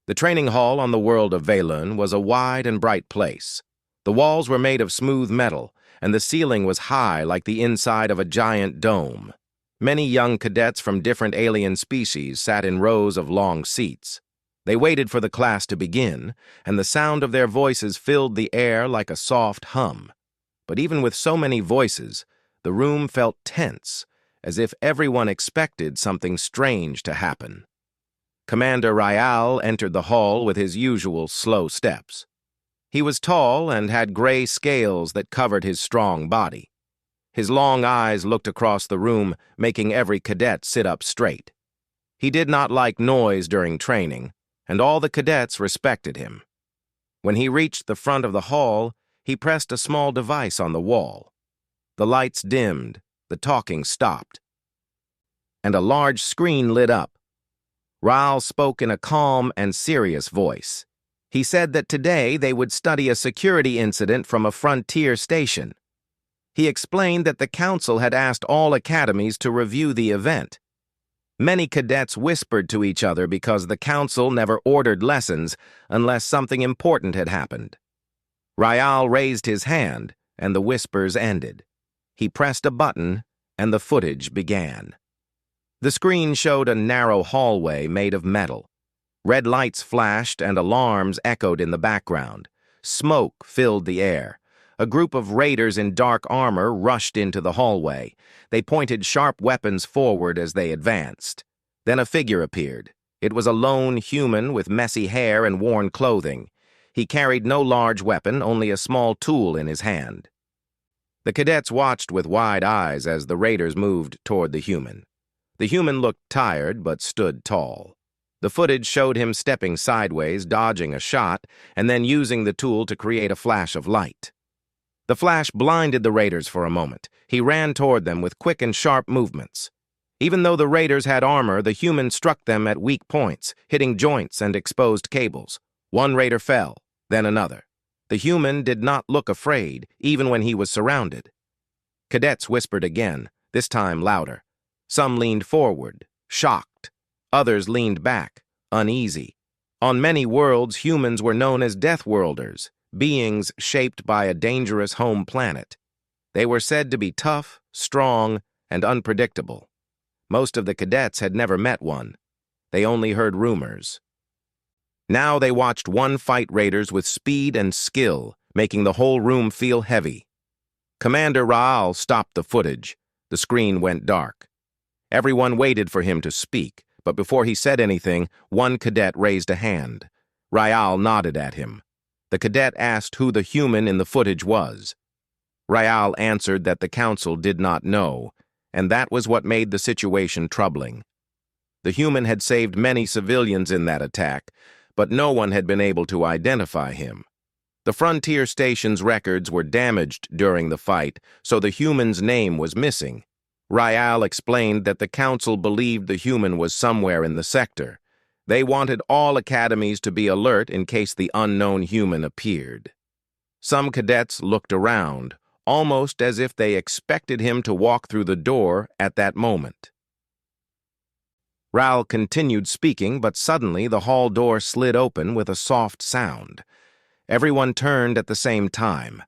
The training hall on the world of Valun was a wide and bright place. The walls were made of smooth metal, and the ceiling was high like the inside of a giant dome. Many young cadets from different alien species sat in rows of long seats. They waited for the class to begin, and the sound of their voices filled the air like a soft hum. But even with so many voices, the room felt tense, as if everyone expected something strange to happen. Commander Ryal entered the hall with his usual slow steps. He was tall and had gray scales that covered his strong body. His long eyes looked across the room, making every cadet sit up straight. He did not like noise during training, and all the cadets respected him. When he reached the front of the hall, he pressed a small device on the wall. The lights dimmed, the talking stopped, and a large screen lit up. Ryal spoke in a calm and serious voice. He said that today they would study a security incident from a frontier station. He explained that the council had asked all academies to review the event. Many cadets whispered to each other because the council never ordered lessons unless something important had happened. Ryal raised his hand, and the whispers ended. He pressed a button, and the footage began. The screen showed a narrow hallway made of metal. Red lights flashed and alarms echoed in the background. Smoke filled the air. A group of raiders in dark armor rushed into the hallway. They pointed sharp weapons forward as they advanced. Then a figure appeared. It was a lone human with messy hair and worn clothing. He carried no large weapon, only a small tool in his hand. The cadets watched with wide eyes as the raiders moved toward the human. The human looked tired but stood tall. The footage showed him stepping sideways, dodging a shot, and then using the tool to create a flash of light. The flash blinded the raiders for a moment. He ran toward them with quick and sharp movements. Even though the raiders had armor, the human struck them at weak points, hitting joints and exposed cables. One raider fell, then another. The human did not look afraid, even when he was surrounded. Cadets whispered again, this time louder. Some leaned forward, shocked. Others leaned back, uneasy. On many worlds, humans were known as Death Worlders, beings shaped by a dangerous home planet. They were said to be tough, strong, and unpredictable. Most of the cadets had never met one. They only heard rumors. Now they watched one fight raiders with speed and skill, making the whole room feel heavy. Commander Ryal stopped the footage. The screen went dark. Everyone waited for him to speak, but before he said anything, one cadet raised a hand. Ryal nodded at him. The cadet asked who the human in the footage was. Ryal answered that the council did not know, and that was what made the situation troubling. The human had saved many civilians in that attack, but no one had been able to identify him. The frontier station's records were damaged during the fight, so the human's name was missing. Ryal explained that the council believed the human was somewhere in the sector. They wanted all academies to be alert in case the unknown human appeared. Some cadets looked around, almost as if they expected him to walk through the door at that moment. Ryal continued speaking, but suddenly the hall door slid open with a soft sound. Everyone turned at the same time.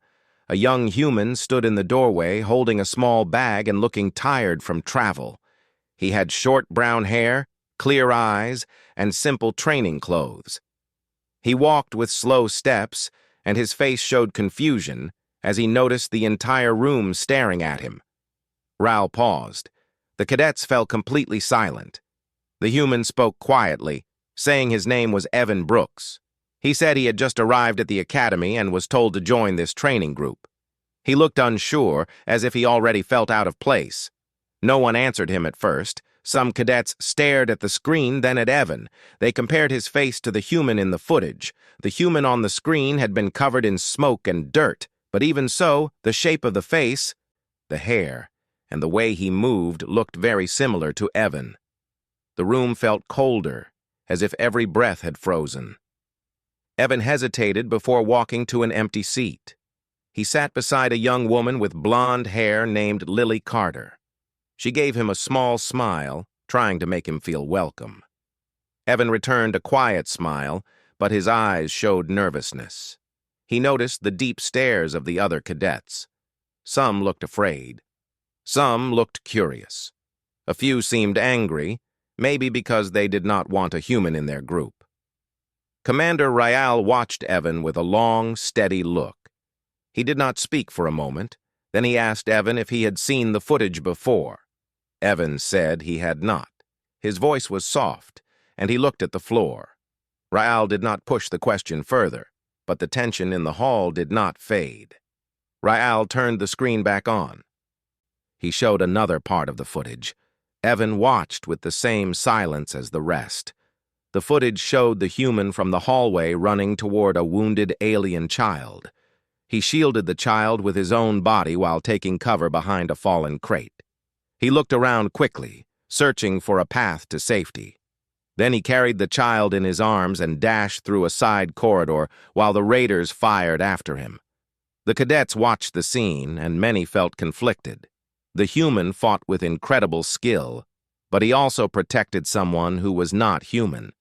A young human stood in the doorway, holding a small bag and looking tired from travel. He had short brown hair, clear eyes, and simple training clothes. He walked with slow steps, and his face showed confusion as he noticed the entire room staring at him. Ryal paused. The cadets fell completely silent. The human spoke quietly, saying his name was Evan Brooks. He said he had just arrived at the academy and was told to join this training group. He looked unsure, as if he already felt out of place. No one answered him at first. Some cadets stared at the screen, then at Evan. They compared his face to the human in the footage. The human on the screen had been covered in smoke and dirt, but even so, the shape of the face, the hair, and the way he moved looked very similar to Evan. The room felt colder, as if every breath had frozen. Evan hesitated before walking to an empty seat. He sat beside a young woman with blonde hair named Lily Carter. She gave him a small smile, trying to make him feel welcome. Evan returned a quiet smile, but his eyes showed nervousness. He noticed the deep stares of the other cadets. Some looked afraid. Some looked curious. A few seemed angry, maybe because they did not want a human in their group. Commander Ryal watched Evan with a long, steady look. He did not speak for a moment. Then he asked Evan if he had seen the footage before. Evan said he had not. His voice was soft, and he looked at the floor. Ryal did not push the question further, but the tension in the hall did not fade. Ryal turned the screen back on. He showed another part of the footage. Evan watched with the same silence as the rest. The footage showed the human from the hallway running toward a wounded alien child. He shielded the child with his own body while taking cover behind a fallen crate. He looked around quickly, searching for a path to safety. Then he carried the child in his arms and dashed through a side corridor while the raiders fired after him. The cadets watched the scene, and many felt conflicted. The human fought with incredible skill, but he also protected someone who was not human.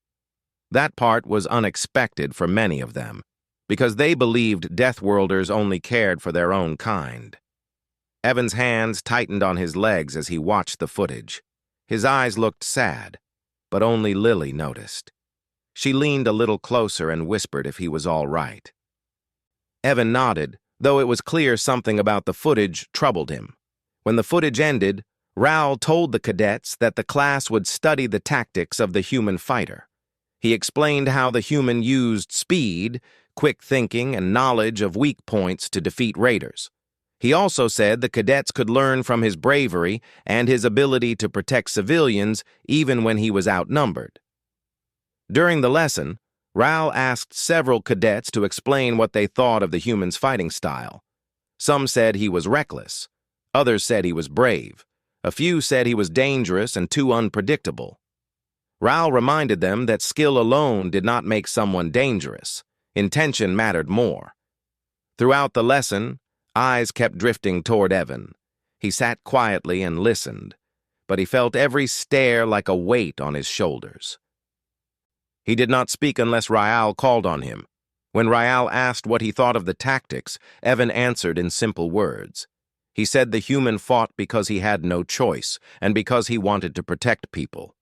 That part was unexpected for many of them, because they believed Deathworlders only cared for their own kind. Evan's hands tightened on his legs as he watched the footage. His eyes looked sad, but only Lily noticed. She leaned a little closer and whispered if he was all right. Evan nodded, though it was clear something about the footage troubled him. When the footage ended, Raoul told the cadets that the class would study the tactics of the human fighter. He explained how the human used speed, quick thinking, and knowledge of weak points to defeat raiders. He also said the cadets could learn from his bravery and his ability to protect civilians even when he was outnumbered. During the lesson, Raoul asked several cadets to explain what they thought of the human's fighting style. Some said he was reckless. Others said he was brave. A few said he was dangerous and too unpredictable. Raoul reminded them that skill alone did not make someone dangerous. Intention mattered more. Throughout the lesson, eyes kept drifting toward Evan. He sat quietly and listened, but he felt every stare like a weight on his shoulders. He did not speak unless Raoul called on him. When Raoul asked what he thought of the tactics, Evan answered in simple words. He said the human fought because he had no choice, and because he wanted to protect people.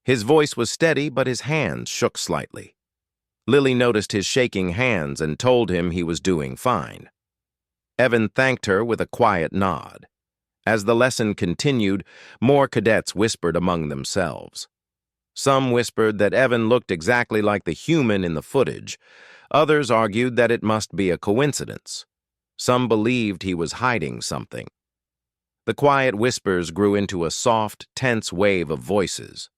His voice was steady, but his hands shook slightly. Lily noticed his shaking hands and told him he was doing fine. Evan thanked her with a quiet nod. As the lesson continued, more cadets whispered among themselves. Some whispered that Evan looked exactly like the human in the footage. Others argued that it must be a coincidence. Some believed he was hiding something. The quiet whispers grew into a soft, tense wave of voices.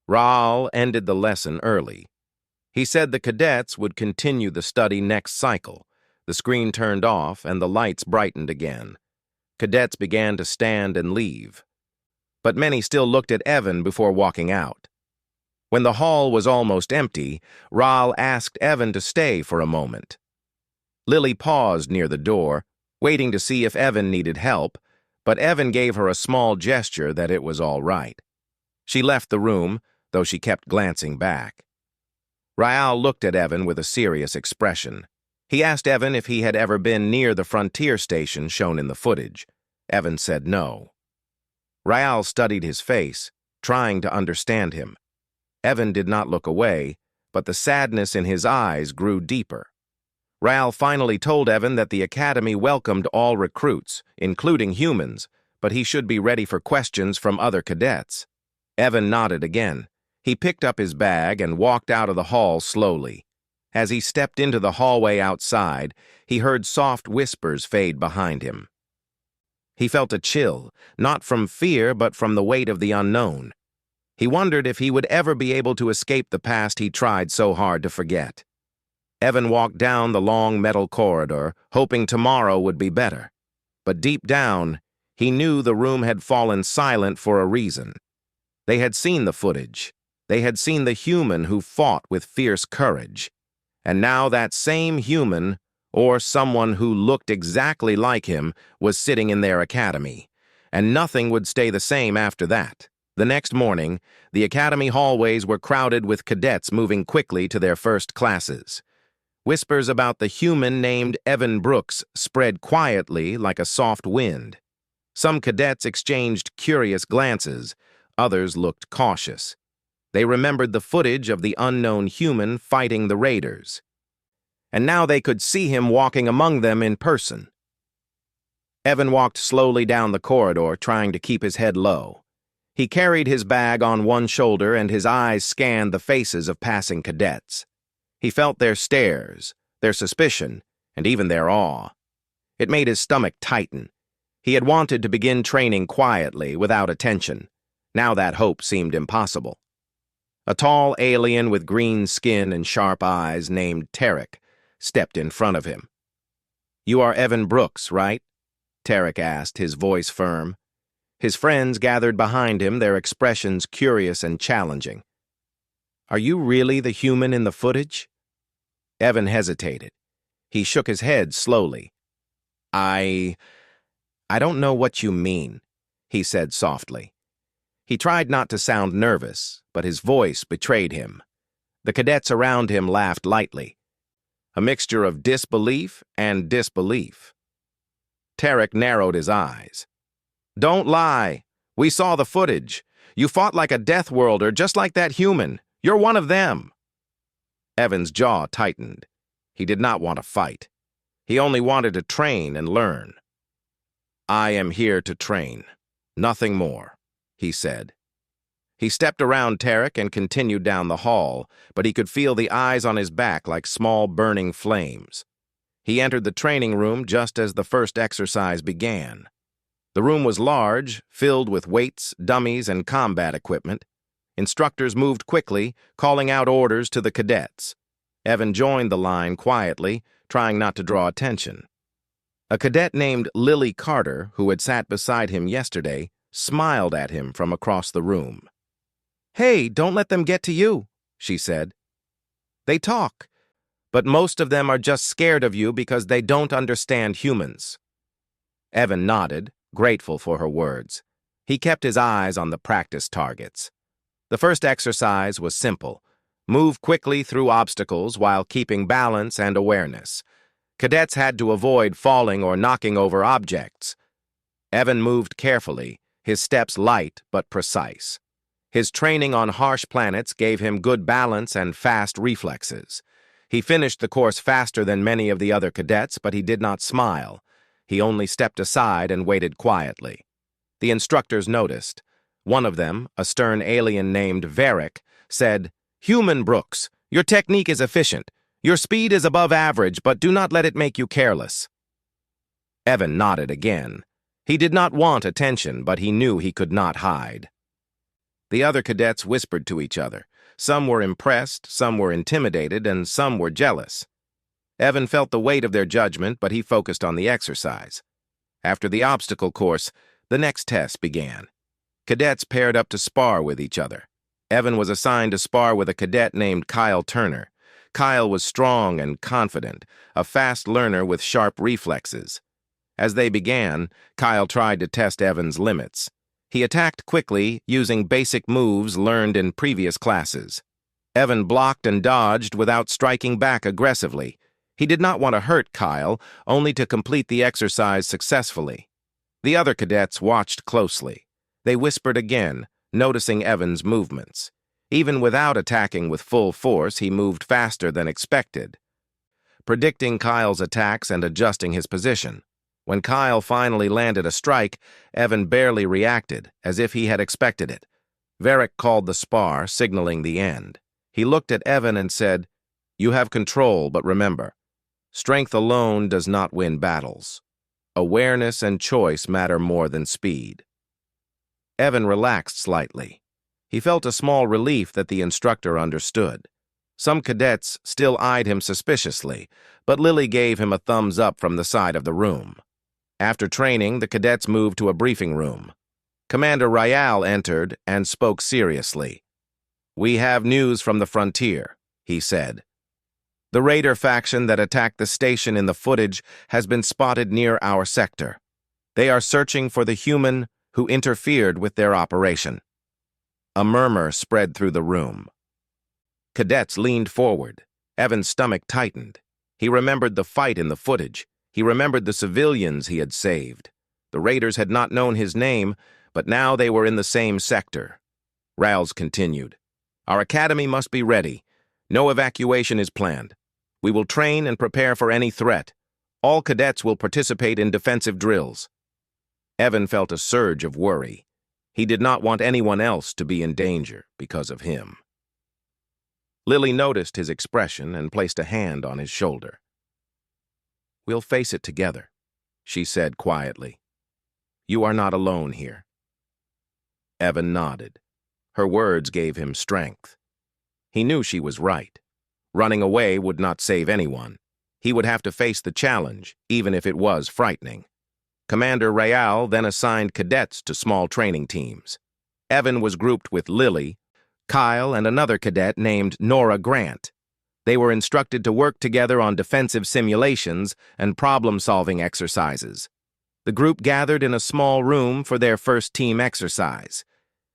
Raoul ended the lesson early. He said the cadets would continue the study next cycle. The screen turned off and the lights brightened again. Cadets began to stand and leave. But many still looked at Evan before walking out. When the hall was almost empty, Raoul asked Evan to stay for a moment. Lily paused near the door, waiting to see if Evan needed help, but Evan gave her a small gesture that it was all right. She left the room, though she kept glancing back. Raoul looked at Evan with a serious expression. He asked Evan if he had ever been near the frontier station shown in the footage. Evan said no. Raoul studied his face, trying to understand him. Evan did not look away, but the sadness in his eyes grew deeper. Raoul finally told Evan that the academy welcomed all recruits, including humans, but he should be ready for questions from other cadets. Evan nodded again. He picked up his bag and walked out of the hall slowly. As he stepped into the hallway outside, he heard soft whispers fade behind him. He felt a chill, not from fear but from the weight of the unknown. He wondered if he would ever be able to escape the past he tried so hard to forget. Evan walked down the long metal corridor, hoping tomorrow would be better. But deep down, he knew the room had fallen silent for a reason. They had seen the footage. They had seen the human who fought with fierce courage. And now that same human, or someone who looked exactly like him, was sitting in their academy. And nothing would stay the same after that. The next morning, the academy hallways were crowded with cadets moving quickly to their first classes. Whispers about the human named Evan Brooks spread quietly like a soft wind. Some cadets exchanged curious glances, others looked cautious. They remembered the footage of the unknown human fighting the raiders. And now they could see him walking among them in person. Evan walked slowly down the corridor, trying to keep his head low. He carried his bag on one shoulder and his eyes scanned the faces of passing cadets. He felt their stares, their suspicion, and even their awe. It made his stomach tighten. He had wanted to begin training quietly, without attention. Now that hope seemed impossible. A tall alien with green skin and sharp eyes named Tarek stepped in front of him. "You are Evan Brooks, right?" Tarek asked, his voice firm. His friends gathered behind him, their expressions curious and challenging. "Are you really the human in the footage?" Evan hesitated. He shook his head slowly. I don't know what you mean," he said softly. He tried not to sound nervous, but his voice betrayed him. The cadets around him laughed lightly. A mixture of disbelief and disbelief. Tarek narrowed his eyes. "Don't lie. We saw the footage. You fought like a death worlder, just like that human. You're one of them." Evan's jaw tightened. He did not want to fight. He only wanted to train and learn. "I am here to train. Nothing more," he said. He stepped around Tarek and continued down the hall, but he could feel the eyes on his back like small burning flames. He entered the training room just as the first exercise began. The room was large, filled with weights, dummies, and combat equipment. Instructors moved quickly, calling out orders to the cadets. Evan joined the line quietly, trying not to draw attention. A cadet named Lily Carter, who had sat beside him yesterday, smiled at him from across the room. "Hey, don't let them get to you," she said. "They talk, but most of them are just scared of you because they don't understand humans." Evan nodded, grateful for her words. He kept his eyes on the practice targets. The first exercise was simple. Move quickly through obstacles while keeping balance and awareness. Cadets had to avoid falling or knocking over objects. Evan moved carefully, his steps light but precise. His training on harsh planets gave him good balance and fast reflexes. He finished the course faster than many of the other cadets, but he did not smile. He only stepped aside and waited quietly. The instructors noticed. One of them, a stern alien named Varric, said, "Human Brooks, your technique is efficient. Your speed is above average, but do not let it make you careless." Evan nodded again. He did not want attention, but he knew he could not hide. The other cadets whispered to each other. Some were impressed, some were intimidated, and some were jealous. Evan felt the weight of their judgment, but he focused on the exercise. After the obstacle course, the next test began. Cadets paired up to spar with each other. Evan was assigned to spar with a cadet named Kyle Turner. Kyle was strong and confident, a fast learner with sharp reflexes. As they began, Kyle tried to test Evan's limits. He attacked quickly, using basic moves learned in previous classes. Evan blocked and dodged without striking back aggressively. He did not want to hurt Kyle, only to complete the exercise successfully. The other cadets watched closely. They whispered again, noticing Evan's movements. Even without attacking with full force, he moved faster than expected, predicting Kyle's attacks and adjusting his position. When Kyle finally landed a strike, Evan barely reacted, as if he had expected it. Varric called the spar, signaling the end. He looked at Evan and said, "You have control, but remember, strength alone does not win battles. Awareness and choice matter more than speed." Evan relaxed slightly. He felt a small relief that the instructor understood. Some cadets still eyed him suspiciously, but Lily gave him a thumbs up from the side of the room. After training, the cadets moved to a briefing room. Commander Ryal entered and spoke seriously. "We have news from the frontier," he said. "The raider faction that attacked the station in the footage has been spotted near our sector. They are searching for the human who interfered with their operation." A murmur spread through the room. Cadets leaned forward. Evan's stomach tightened. He remembered the fight in the footage. He remembered the civilians he had saved. The raiders had not known his name, but now they were in the same sector. Rals continued. Our academy must be ready. No evacuation is planned. We will train and prepare for any threat. All cadets will participate in defensive drills. Evan felt a surge of worry. He did not want anyone else to be in danger because of him. Lily noticed his expression and placed a hand on his shoulder. We'll face it together, she said quietly. You are not alone here. Evan nodded. Her words gave him strength. He knew she was right. Running away would not save anyone. He would have to face the challenge, even if it was frightening. Commander Rayal then assigned cadets to small training teams. Evan was grouped with Lily, Kyle, and another cadet named Nora Grant. They were instructed to work together on defensive simulations and problem-solving exercises. The group gathered in a small room for their first team exercise.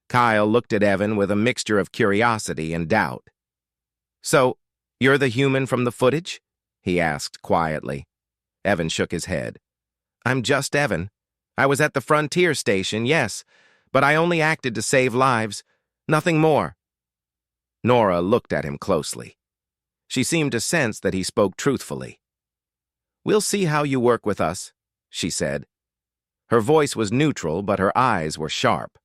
Kyle looked at Evan with a mixture of curiosity and doubt. So, you're the human from the footage? He asked quietly. Evan shook his head. I'm just Evan. I was at the frontier station, yes, but I only acted to save lives. Nothing more. Nora looked at him closely. She seemed to sense that he spoke truthfully. We'll see how you work with us, she said. Her voice was neutral, but her eyes were sharp.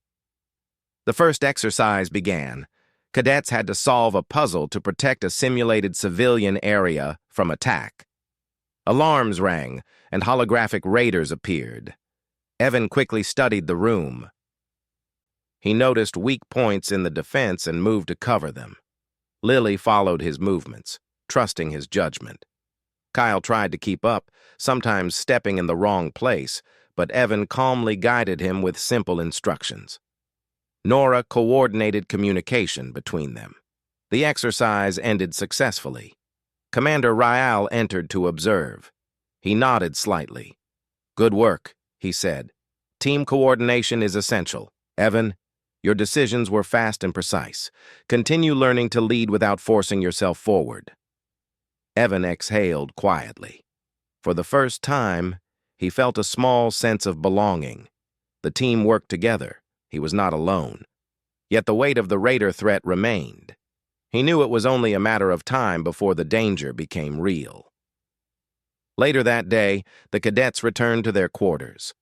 The first exercise began. Cadets had to solve a puzzle to protect a simulated civilian area from attack. Alarms rang, and holographic raiders appeared. Evan quickly studied the room. He noticed weak points in the defense and moved to cover them. Lily followed his movements, trusting his judgment. Kyle tried to keep up, sometimes stepping in the wrong place, but Evan calmly guided him with simple instructions. Nora coordinated communication between them. The exercise ended successfully. Commander Rayal entered to observe. He nodded slightly. Good work, he said. Team coordination is essential. Evan, your decisions were fast and precise. Continue learning to lead without forcing yourself forward. Evan exhaled quietly. For the first time, he felt a small sense of belonging. The team worked together. He was not alone. Yet the weight of the raider threat remained. He knew it was only a matter of time before the danger became real. Later that day, the cadets returned to their quarters.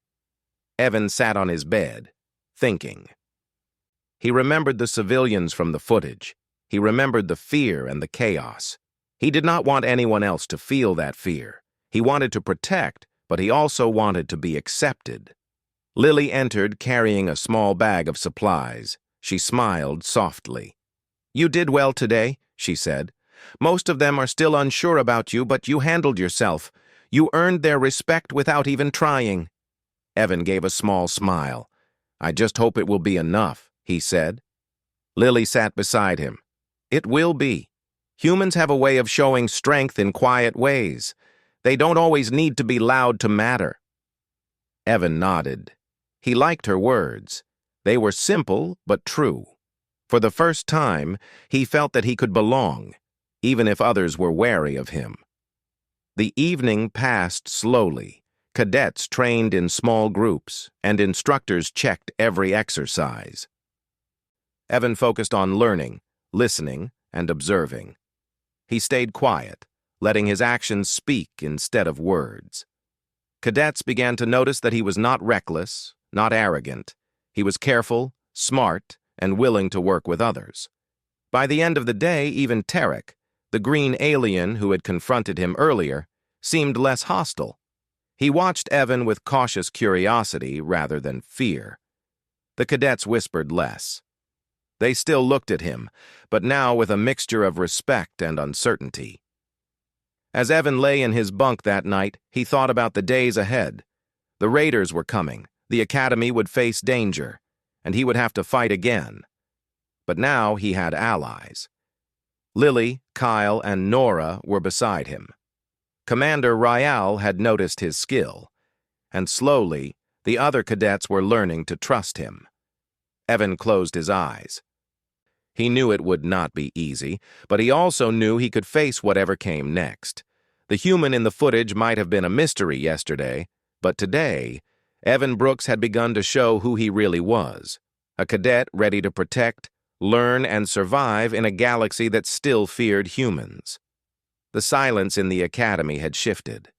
Evan sat on his bed, thinking. He remembered the civilians from the footage. He remembered the fear and the chaos. He did not want anyone else to feel that fear. He wanted to protect, but he also wanted to be accepted. Lily entered carrying a small bag of supplies. She smiled softly. You did well today, she said. Most of them are still unsure about you, but you handled yourself. You earned their respect without even trying. Evan gave a small smile. I just hope it will be enough, he said. Lily sat beside him. It will be. Humans have a way of showing strength in quiet ways. They don't always need to be loud to matter. Evan nodded. He liked her words. They were simple but true. For the first time, he felt that he could belong, even if others were wary of him. The evening passed slowly. Cadets trained in small groups, and instructors checked every exercise. Evan focused on learning, listening, and observing. He stayed quiet, letting his actions speak instead of words. Cadets began to notice that he was not reckless, not arrogant. He was careful, smart, and willing to work with others. By the end of the day, even Tarek, the green alien who had confronted him earlier, seemed less hostile. He watched Evan with cautious curiosity rather than fear. The cadets whispered less. They still looked at him, but now with a mixture of respect and uncertainty. As Evan lay in his bunk that night, he thought about the days ahead. The raiders were coming, the academy would face danger, and he would have to fight again. But now he had allies. Lily, Kyle, and Nora were beside him. Commander Rayal had noticed his skill, and slowly, the other cadets were learning to trust him. Evan closed his eyes. He knew it would not be easy, but he also knew he could face whatever came next. The human in the footage might have been a mystery yesterday, but today, Evan Brooks had begun to show who he really was, a cadet ready to protect, learn, and survive in a galaxy that still feared humans. The silence in the academy had shifted.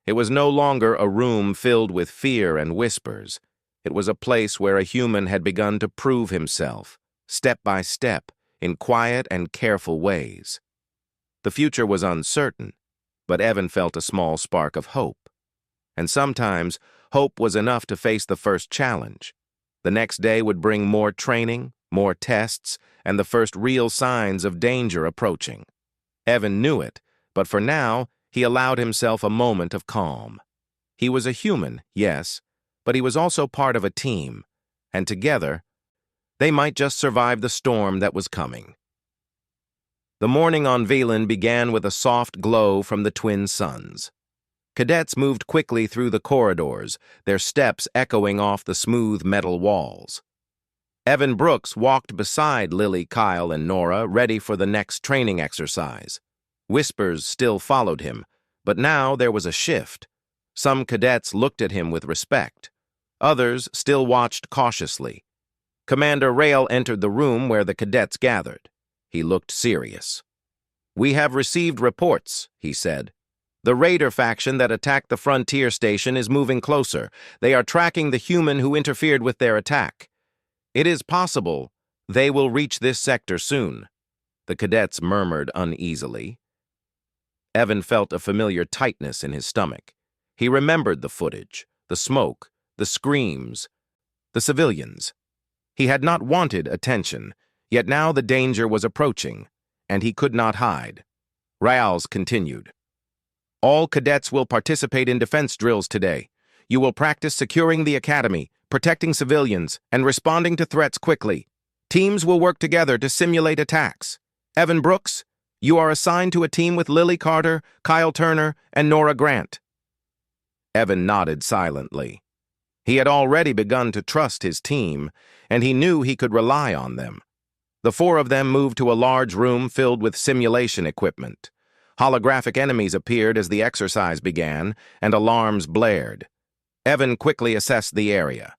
It was no longer a room filled with fear and whispers. It was a place where a human had begun to prove himself, step by step, in quiet and careful ways. The future was uncertain, but Evan felt a small spark of hope. And sometimes, hope was enough to face the first challenge. The next day would bring more training, more tests, and the first real signs of danger approaching. Evan knew it, but for now, he allowed himself a moment of calm. He was a human, yes, but he was also part of a team, and together, they might just survive the storm that was coming. The morning on Velen began with a soft glow from the twin suns. Cadets moved quickly through the corridors, their steps echoing off the smooth metal walls. Evan Brooks walked beside Lily, Kyle, and Nora, ready for the next training exercise. Whispers still followed him, but now there was a shift. Some cadets looked at him with respect. Others still watched cautiously. Commander Rail entered the room where the cadets gathered. He looked serious. "We have received reports," he said. "The Raider faction that attacked the frontier station is moving closer. They are tracking the human who interfered with their attack. It is possible they will reach this sector soon." The cadets murmured uneasily. Evan felt a familiar tightness in his stomach. He remembered the footage, the smoke, the screams, the civilians. He had not wanted attention, yet now the danger was approaching, and he could not hide. Riles continued. "All cadets will participate in defense drills today. You will practice securing the academy, protecting civilians, and responding to threats quickly. Teams will work together to simulate attacks. Evan Brooks, you are assigned to a team with Lily Carter, Kyle Turner, and Nora Grant." Evan nodded silently. He had already begun to trust his team, and he knew he could rely on them. The four of them moved to a large room filled with simulation equipment. Holographic enemies appeared as the exercise began, and alarms blared. Evan quickly assessed the area.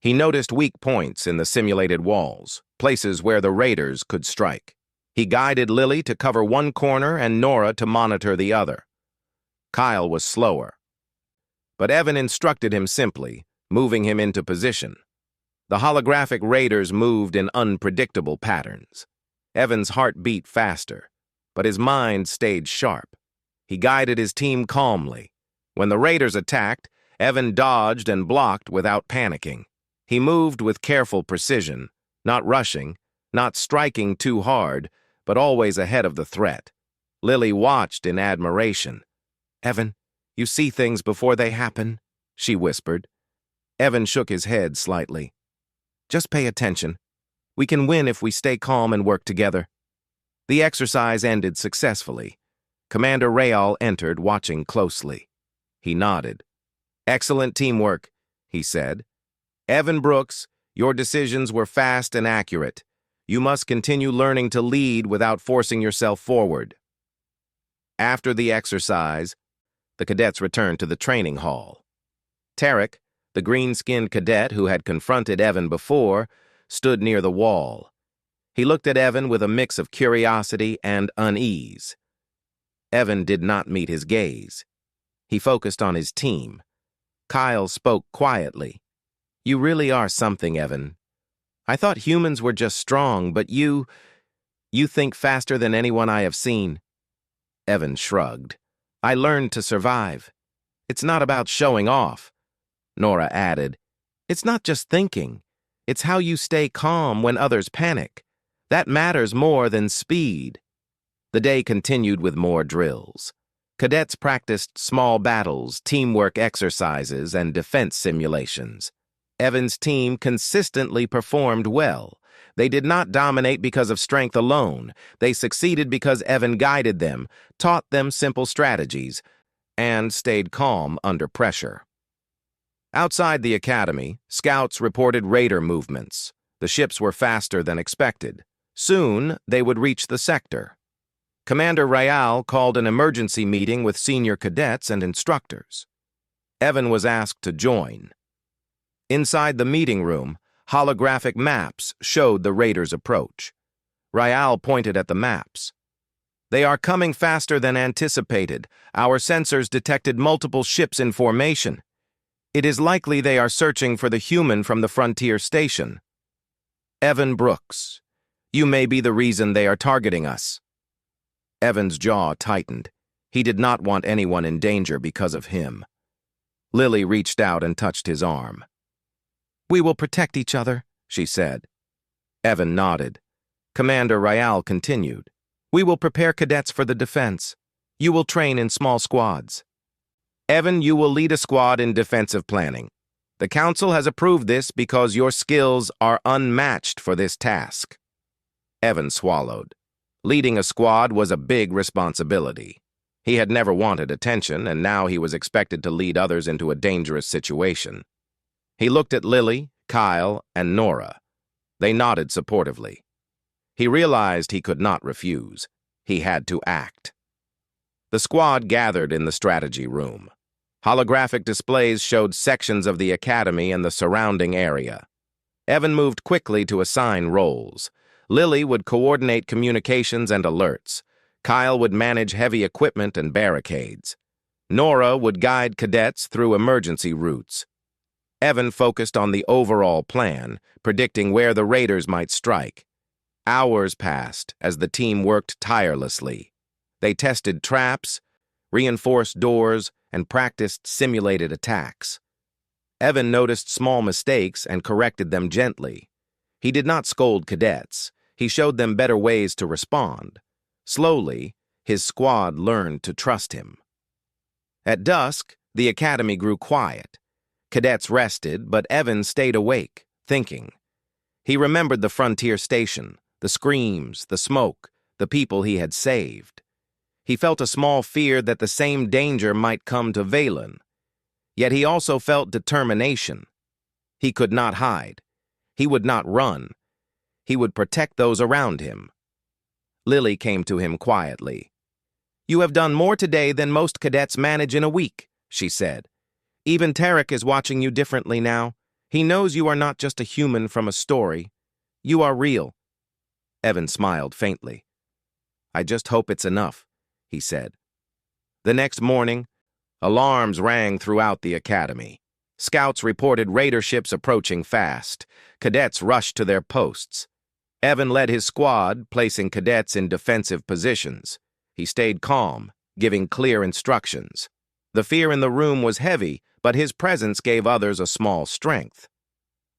He noticed weak points in the simulated walls, places where the raiders could strike. He guided Lily to cover one corner and Nora to monitor the other. Kyle was slower, but Evan instructed him simply, moving him into position. The holographic raiders moved in unpredictable patterns. Evan's heart beat faster, but his mind stayed sharp. He guided his team calmly. When the raiders attacked, Evan dodged and blocked without panicking. He moved with careful precision, not rushing, not striking too hard, but always ahead of the threat. Lily watched in admiration. "Evan, you see things before they happen," she whispered. Evan shook his head slightly. "Just pay attention. We can win if we stay calm and work together." The exercise ended successfully. Commander Rail entered, watching closely. He nodded. "Excellent teamwork," he said. "Evan Brooks, your decisions were fast and accurate. You must continue learning to lead without forcing yourself forward." After the exercise, the cadets returned to the training hall. Tarek, the green-skinned cadet who had confronted Evan before, stood near the wall. He looked at Evan with a mix of curiosity and unease. Evan did not meet his gaze. He focused on his team. Kyle spoke quietly. "You really are something, Evan. I thought humans were just strong, but you think faster than anyone I have seen." Evan shrugged. "I learned to survive. It's not about showing off." Nora added, "It's not just thinking. It's how you stay calm when others panic. That matters more than speed." The day continued with more drills. Cadets practiced small battles, teamwork exercises, and defense simulations. Evan's team consistently performed well. They did not dominate because of strength alone. They succeeded because Evan guided them, taught them simple strategies, and stayed calm under pressure. Outside the academy, scouts reported raider movements. The ships were faster than expected. Soon, they would reach the sector. Commander Ryal called an emergency meeting with senior cadets and instructors. Evan was asked to join. Inside the meeting room, holographic maps showed the raiders' approach. Ryal pointed at the maps. "They are coming faster than anticipated. Our sensors detected multiple ships in formation. It is likely they are searching for the human from the frontier station." "Evan Brooks, you may be the reason they are targeting us." Evan's jaw tightened. He did not want anyone in danger because of him. Lily reached out and touched his arm. "We will protect each other," she said. Evan nodded. Commander Ryal continued. "We will prepare cadets for the defense. You will train in small squads. Evan, you will lead a squad in defensive planning. The Council has approved this because your skills are unmatched for this task." Evan swallowed. Leading a squad was a big responsibility. He had never wanted attention, and now he was expected to lead others into a dangerous situation. He looked at Lily, Kyle, and Nora. They nodded supportively. He realized he could not refuse. He had to act. The squad gathered in the strategy room. Holographic displays showed sections of the academy and the surrounding area. Evan moved quickly to assign roles. Lily would coordinate communications and alerts. Kyle would manage heavy equipment and barricades. Nora would guide cadets through emergency routes. Evan focused on the overall plan, predicting where the raiders might strike. Hours passed as the team worked tirelessly. They tested traps, reinforced doors, and practiced simulated attacks. Evan noticed small mistakes and corrected them gently. He did not scold cadets. He showed them better ways to respond. Slowly, his squad learned to trust him. At dusk, the academy grew quiet. Cadets rested, but Evan stayed awake, thinking. He remembered the frontier station, the screams, the smoke, the people he had saved. He felt a small fear that the same danger might come to Valen. Yet he also felt determination. He could not hide. He would not run. He would protect those around him. Lily came to him quietly. "You have done more today than most cadets manage in a week," she said. "Even Tarek is watching you differently now. He knows you are not just a human from a story. You are real." Evan smiled faintly. "I just hope it's enough," he said. The next morning, alarms rang throughout the academy. Scouts reported raider ships approaching fast. Cadets rushed to their posts. Evan led his squad, placing cadets in defensive positions. He stayed calm, giving clear instructions. The fear in the room was heavy, but his presence gave others a small strength.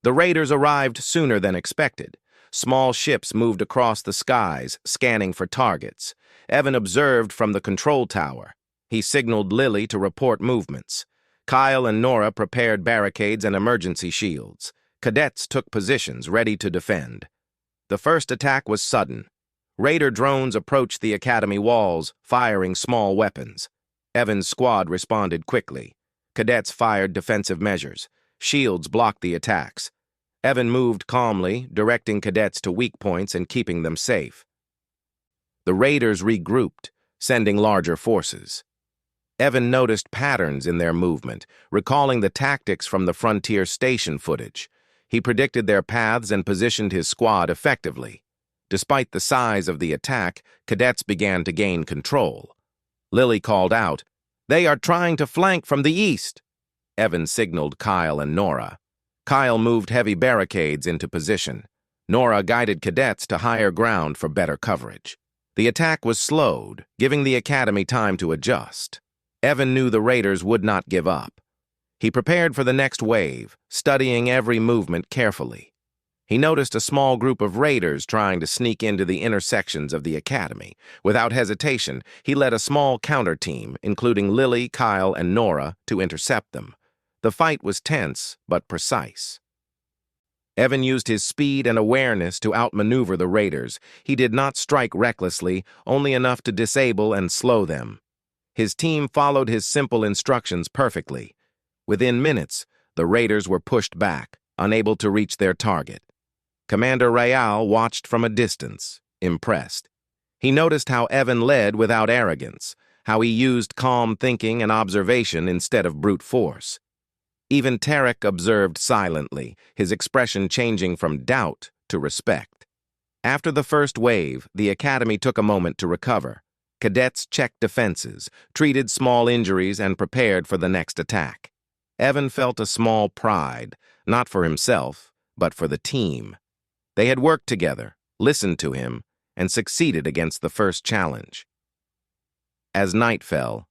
The raiders arrived sooner than expected. Small ships moved across the skies, scanning for targets. Evan observed from the control tower. He signaled Lily to report movements. Kyle and Nora prepared barricades and emergency shields. Cadets took positions, ready to defend. The first attack was sudden. Raider drones approached the academy walls, firing small weapons. Evan's squad responded quickly. Cadets fired defensive measures. Shields blocked the attacks. Evan moved calmly, directing cadets to weak points and keeping them safe. The raiders regrouped, sending larger forces. Evan noticed patterns in their movement, recalling the tactics from the frontier station footage. He predicted their paths and positioned his squad effectively. Despite the size of the attack, cadets began to gain control. Lily called out, "They are trying to flank from the east." Evan signaled Kyle and Nora. Kyle moved heavy barricades into position. Nora guided cadets to higher ground for better coverage. The attack was slowed, giving the academy time to adjust. Evan knew the raiders would not give up. He prepared for the next wave, studying every movement carefully. He noticed a small group of raiders trying to sneak into the intersections of the academy. Without hesitation, he led a small counter-team, including Lily, Kyle, and Nora, to intercept them. The fight was tense, but precise. Evan used his speed and awareness to outmaneuver the raiders. He did not strike recklessly, only enough to disable and slow them. His team followed his simple instructions perfectly. Within minutes, the raiders were pushed back, unable to reach their target. Commander Real watched from a distance, impressed. He noticed how Evan led without arrogance, how he used calm thinking and observation instead of brute force. Even Tarek observed silently, his expression changing from doubt to respect. After the first wave, the Academy took a moment to recover. Cadets checked defenses, treated small injuries, and prepared for the next attack. Evan felt a small pride, not for himself, but for the team. They had worked together, listened to him, and succeeded against the first challenge. As night fell,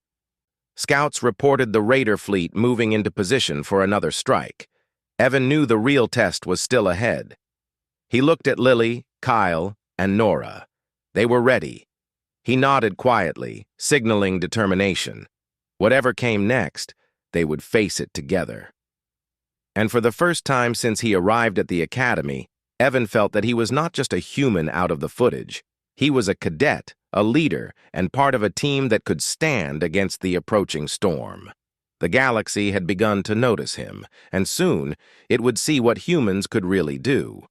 scouts reported the raider fleet moving into position for another strike. Evan knew the real test was still ahead. He looked at Lily, Kyle, and Nora. They were ready. He nodded quietly, signaling determination. Whatever came next, they would face it together. And for the first time since he arrived at the Academy, Evan felt that he was not just a human out of the footage. He was a cadet, a leader, and part of a team that could stand against the approaching storm. The galaxy had begun to notice him, and soon it would see what humans could really do.